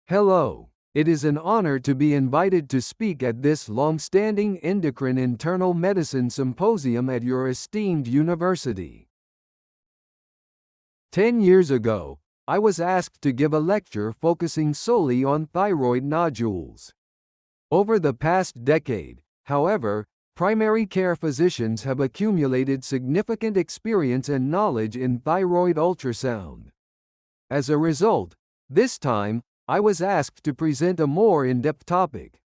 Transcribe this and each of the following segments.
Hello. It is an honor to be invited to speak at this long-standing endocrine internal medicine symposium at your esteemed university. 10 years ago, I was asked to give a lecture focusing solely on thyroid nodules. Over the past decade, however, primary care physicians have accumulated significant experience and knowledge in thyroid ultrasound. As a result, this time, I was asked to present a more in-depth topic.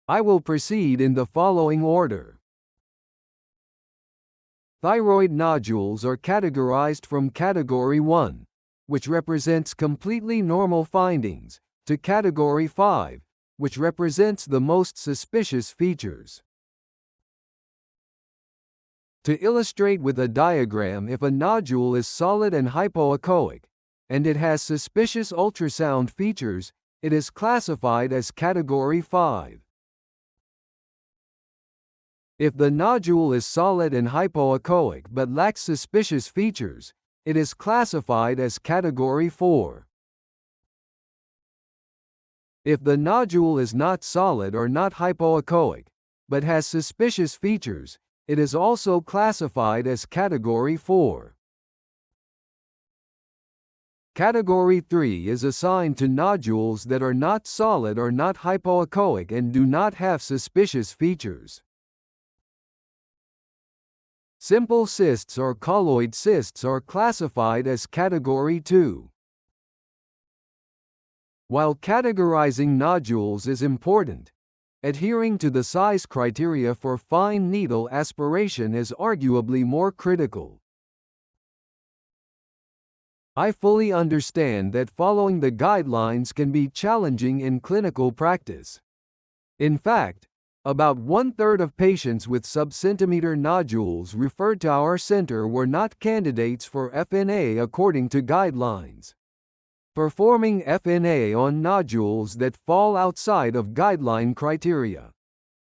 I will proceed in the following order. Thyroid nodules are categorized from Category 1, which represents completely normal findings, to Category 5, which represents the most suspicious features. To illustrate with a diagram, if a nodule is solid and hypoechoic, and it has suspicious ultrasound features, it is classified as Category 5. If the nodule is solid and hypoechoic but lacks suspicious features, it is classified as Category 4. If the nodule is not solid or not hypoechoic, but has suspicious features, it is also classified as Category 4. Category 3 is assigned to nodules that are not solid or not hypoechoic and do not have suspicious features. Simple cysts or colloid cysts are classified as Category 2. While categorizing nodules is important, adhering to the size criteria for fine needle aspiration is arguably more critical. I fully understand that following the guidelines can be challenging in clinical practice. In fact, about 1/3 of patients with subcentimeter nodules referred to our center were not candidates for FNA according to guidelines. Performing FNA on nodules that fall outside of guideline criteria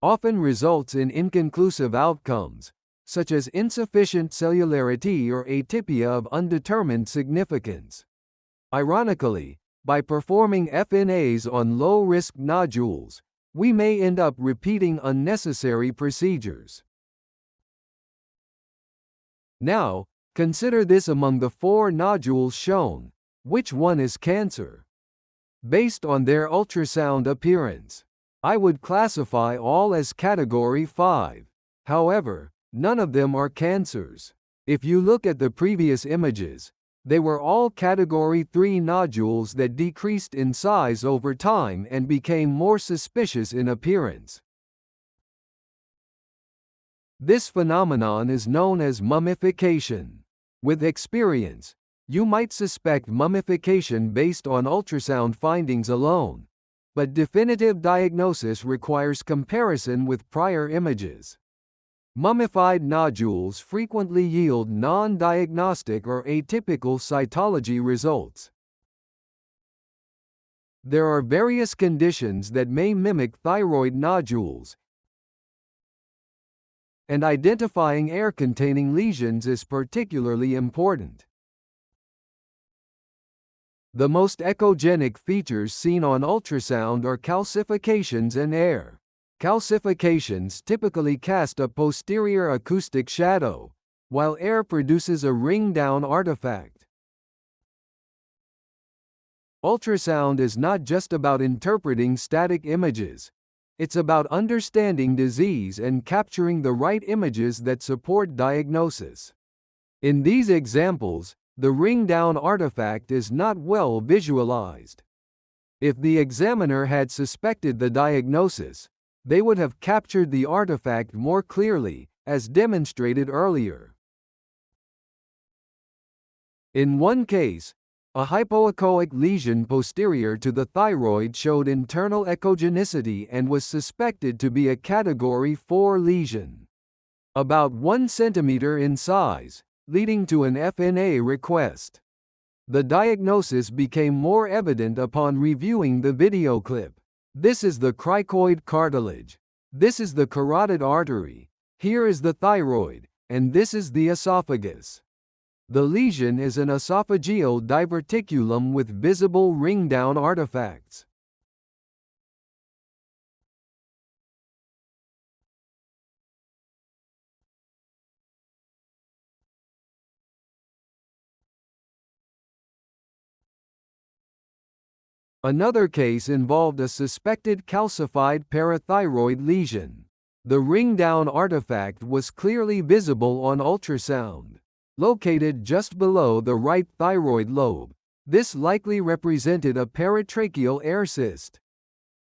often results in inconclusive outcomes, such as insufficient cellularity or atypia of undetermined significance. Ironically, by performing FNAs on low-risk nodules, we may end up repeating unnecessary procedures. Now, consider this: among the 4 nodules shown, which one is cancer? Based on their ultrasound appearance, I would classify all as Category 5. However, none of them are cancers. If you look at the previous images, they were all Category 3 nodules that decreased in size over time and became more suspicious in appearance. This phenomenon is known as mummification. With experience, you might suspect mummification based on ultrasound findings alone, but definitive diagnosis requires comparison with prior images. Mummified nodules frequently yield non-diagnostic or atypical cytology results. There are various conditions that may mimic thyroid nodules, and identifying air-containing lesions is particularly important. The most echogenic features seen on ultrasound are calcifications and air. Calcifications typically cast a posterior acoustic shadow, while air produces a ring-down artifact. Ultrasound is not just about interpreting static images, it's about understanding disease and capturing the right images that support diagnosis. In these examples, the ring-down artifact is not well visualized. If the examiner had suspected the diagnosis, they would have captured the artifact more clearly, as demonstrated earlier. In one case, a hypoechoic lesion posterior to the thyroid showed internal echogenicity and was suspected to be a Category 4 lesion, about 1 centimeter in size, leading to an FNA request. The diagnosis became more evident upon reviewing the video clip. This is the cricoid cartilage. This is the carotid artery. Here is the thyroid, and this is the esophagus. The lesion is an esophageal diverticulum with visible ring-down artifacts. Another case involved a suspected calcified parathyroid lesion. The ring-down artifact was clearly visible on ultrasound. Located just below the right thyroid lobe, this likely represented a paratracheal air cyst.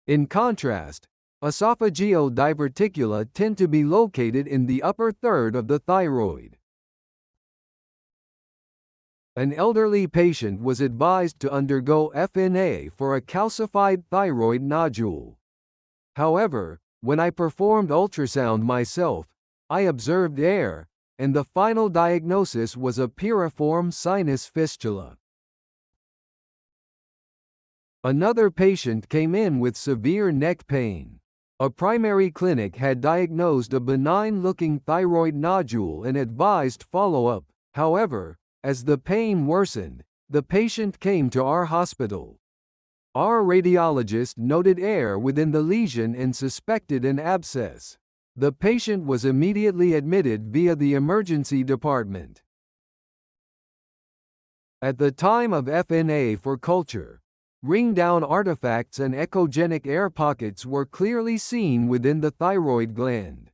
In contrast, esophageal diverticula tend to be located in the upper third of the thyroid. An elderly patient was advised to undergo FNA for a calcified thyroid nodule. However, when I performed ultrasound myself, I observed air, and the final diagnosis was a piriform sinus fistula. Another patient came in with severe neck pain. A primary clinic had diagnosed a benign-looking thyroid nodule and advised follow-up. However, as the pain worsened, the patient came to our hospital. Our radiologist noted air within the lesion and suspected an abscess. The patient was immediately admitted via the emergency department. At the time of FNA for culture, ring-down artifacts and echogenic air pockets were clearly seen within the thyroid gland.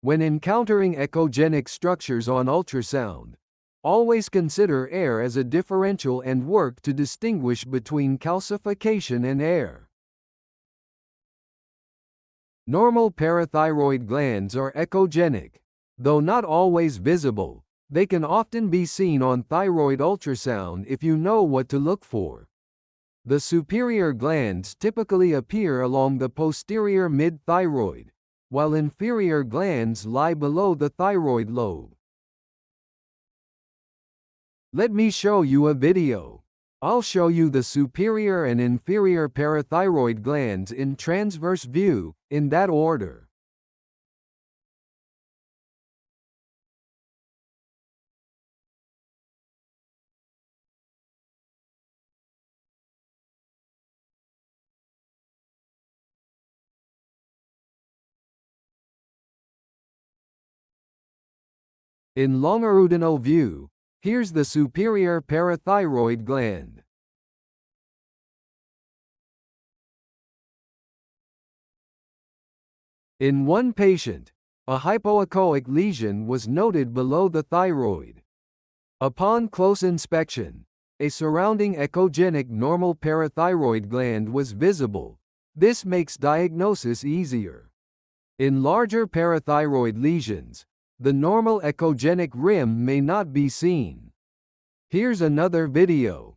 When encountering echogenic structures on ultrasound, always consider air as a differential and work to distinguish between calcification and air. Normal parathyroid glands are echogenic. Though not always visible, they can often be seen on thyroid ultrasound if you know what to look for. The superior glands typically appear along the posterior mid-thyroid, while inferior glands lie below the thyroid lobe. Let me show you a video. I'll show you the superior and inferior parathyroid glands in transverse view, in that order. In longitudinal view, here's the superior parathyroid gland. In one patient, a hypoechoic lesion was noted below the thyroid. Upon close inspection, a surrounding echogenic normal parathyroid gland was visible. This makes diagnosis easier. In larger parathyroid lesions, the normal echogenic rim may not be seen. Here's another video.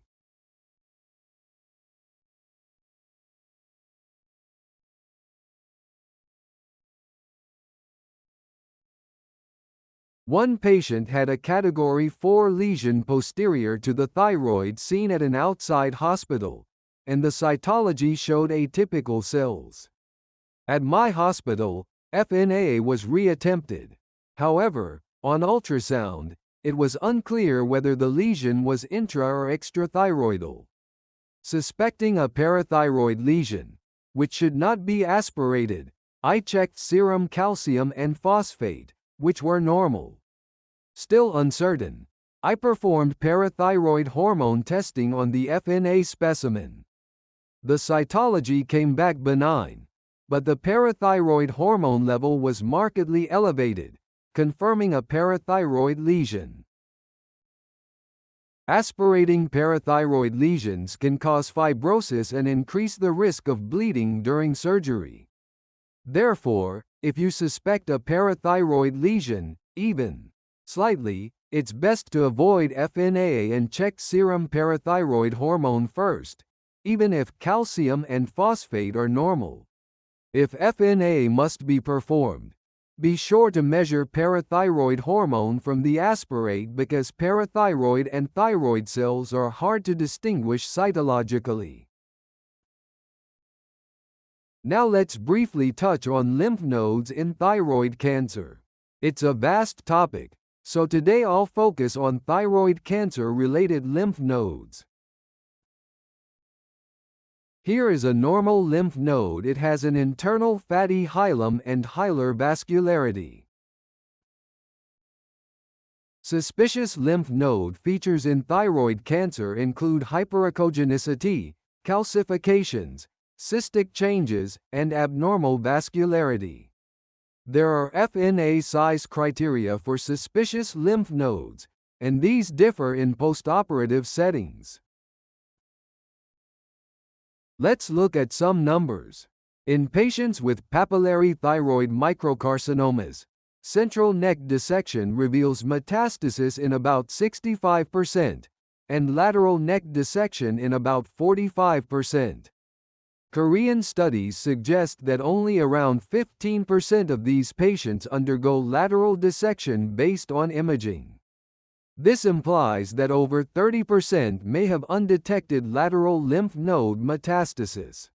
One patient had a Category 4 lesion posterior to the thyroid seen at an outside hospital, and the cytology showed atypical cells. At my hospital, FNA was reattempted. However, on ultrasound, it was unclear whether the lesion was intra- or extrathyroidal. Suspecting a parathyroid lesion, which should not be aspirated, I checked serum calcium and phosphate, which were normal. Still uncertain, I performed parathyroid hormone testing on the FNA specimen. The cytology came back benign, but the parathyroid hormone level was markedly elevated, confirming a parathyroid lesion. Aspirating parathyroid lesions can cause fibrosis and increase the risk of bleeding during surgery. Therefore, if you suspect a parathyroid lesion, even slightly, it's best to avoid FNA and check serum parathyroid hormone first, even if calcium and phosphate are normal. If FNA must be performed, be sure to measure parathyroid hormone from the aspirate because parathyroid and thyroid cells are hard to distinguish cytologically. Now let's briefly touch on lymph nodes in thyroid cancer. It's a vast topic, So today I'll focus on thyroid cancer-related lymph nodes. Here is a normal lymph node. It has an internal fatty hilum and hilar vascularity. Suspicious lymph node features in thyroid cancer include hyperechogenicity, calcifications, cystic changes, and abnormal vascularity. There are FNA size criteria for suspicious lymph nodes, and these differ in postoperative settings. Let's look at some numbers. In patients with papillary thyroid microcarcinomas, central neck dissection reveals metastasis in about 65%, and lateral neck dissection in about 45%. Korean studies suggest that only around 15% of these patients undergo lateral dissection based on imaging. This implies that over 30% may have undetected lateral lymph node metastasis.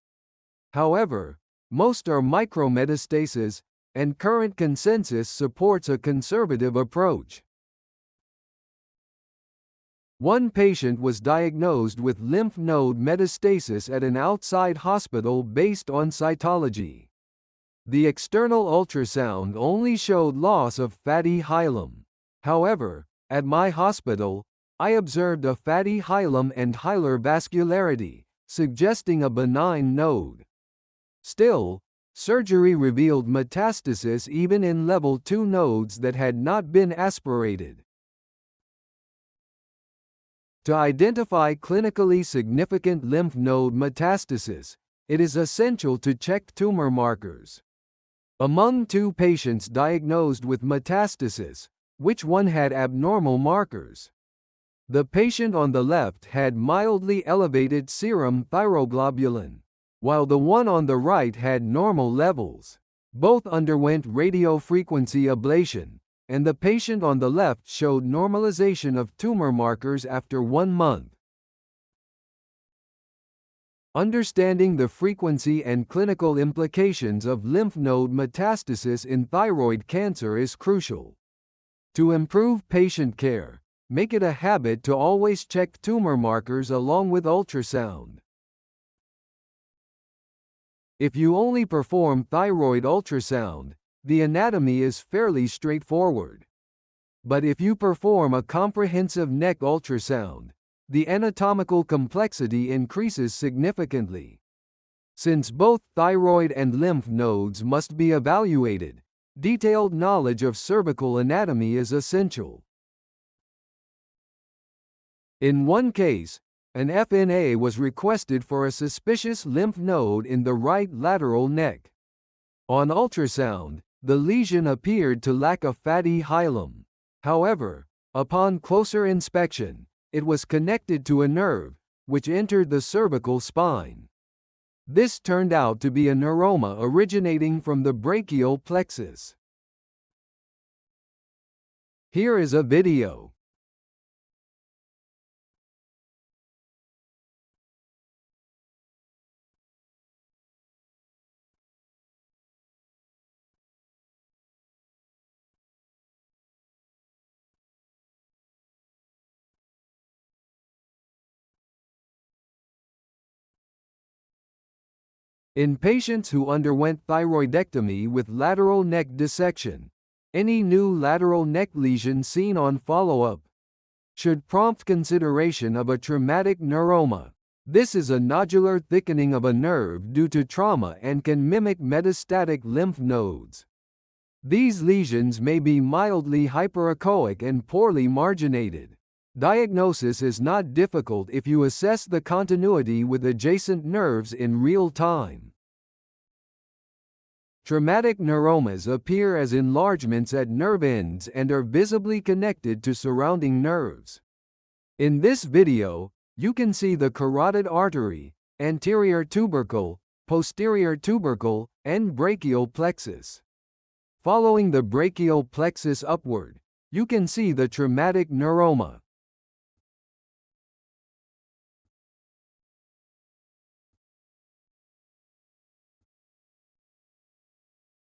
However, most are micrometastases, and current consensus supports a conservative approach. One patient was diagnosed with lymph node metastasis at an outside hospital based on cytology. The external ultrasound only showed loss of fatty hilum. However, at my hospital, I observed a fatty hilum and hilar vascularity, suggesting a benign node. Still, surgery revealed metastasis even in level 2 nodes that had not been aspirated. To identify clinically significant lymph node metastasis, it is essential to check tumor markers. Among 2 patients diagnosed with metastasis, which one had abnormal markers? The patient on the left had mildly elevated serum thyroglobulin, while the one on the right had normal levels. Both underwent radiofrequency ablation, and the patient on the left showed normalization of tumor markers after 1 month. Understanding the frequency and clinical implications of lymph node metastasis in thyroid cancer is crucial. To improve patient care, make it a habit to always check tumor markers along with ultrasound. If you only perform thyroid ultrasound, the anatomy is fairly straightforward. But if you perform a comprehensive neck ultrasound, the anatomical complexity increases significantly. Since both thyroid and lymph nodes must be evaluated, detailed knowledge of cervical anatomy is essential. In one case, an FNA was requested for a suspicious lymph node in the right lateral neck. On ultrasound, the lesion appeared to lack a fatty hilum. However, upon closer inspection, it was connected to a nerve, which entered the cervical spine. This turned out to be a neuroma originating from the brachial plexus. Here is a video. In patients who underwent thyroidectomy with lateral neck dissection, any new lateral neck lesion seen on follow-up should prompt consideration of a traumatic neuroma. This is a nodular thickening of a nerve due to trauma and can mimic metastatic lymph nodes. These lesions may be mildly hyperechoic and poorly marginated. Diagnosis is not difficult if you assess the continuity with adjacent nerves in real time. Traumatic neuromas appear as enlargements at nerve ends and are visibly connected to surrounding nerves. In this video, you can see the carotid artery, anterior tubercle, posterior tubercle, and brachial plexus. Following the brachial plexus upward, you can see the traumatic neuroma.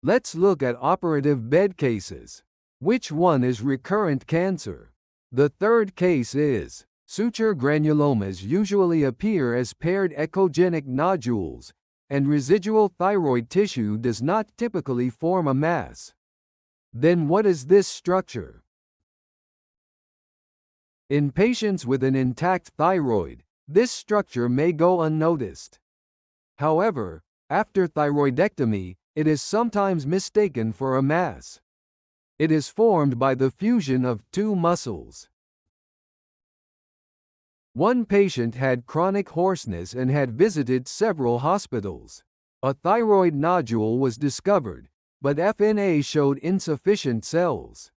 Let's look at operative bed cases. Which one is recurrent cancer? The third case is suture granulomas usually appear as paired echogenic nodules, and residual thyroid tissue does not typically form a mass. Then what is this structure? In patients with an intact thyroid, this structure may go unnoticed. However, after thyroidectomy, it is sometimes mistaken for a mass. It is formed by the fusion of two muscles. One patient had chronic hoarseness and had visited several hospitals. A thyroid nodule was discovered, but FNA showed insufficient cells.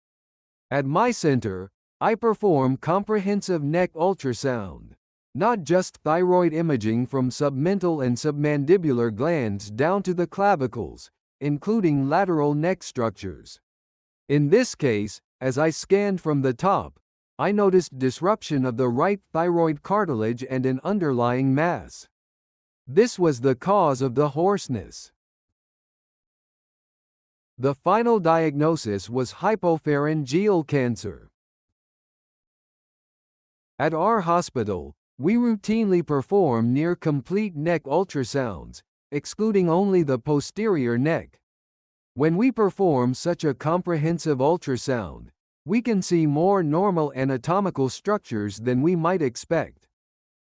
At my center, I perform comprehensive neck ultrasound, not just thyroid imaging from submental and submandibular glands down to the clavicles, including lateral neck structures. In this case, as I scanned from the top, I noticed disruption of the right thyroid cartilage and an underlying mass. This was the cause of the hoarseness. The final diagnosis was hypopharyngeal cancer. At our hospital, we routinely perform near-complete neck ultrasounds, excluding only the posterior neck. When we perform such a comprehensive ultrasound, we can see more normal anatomical structures than we might expect.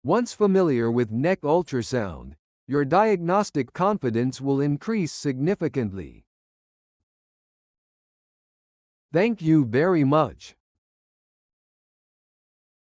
Once familiar with neck ultrasound, your diagnostic confidence will increase significantly. Thank you very much.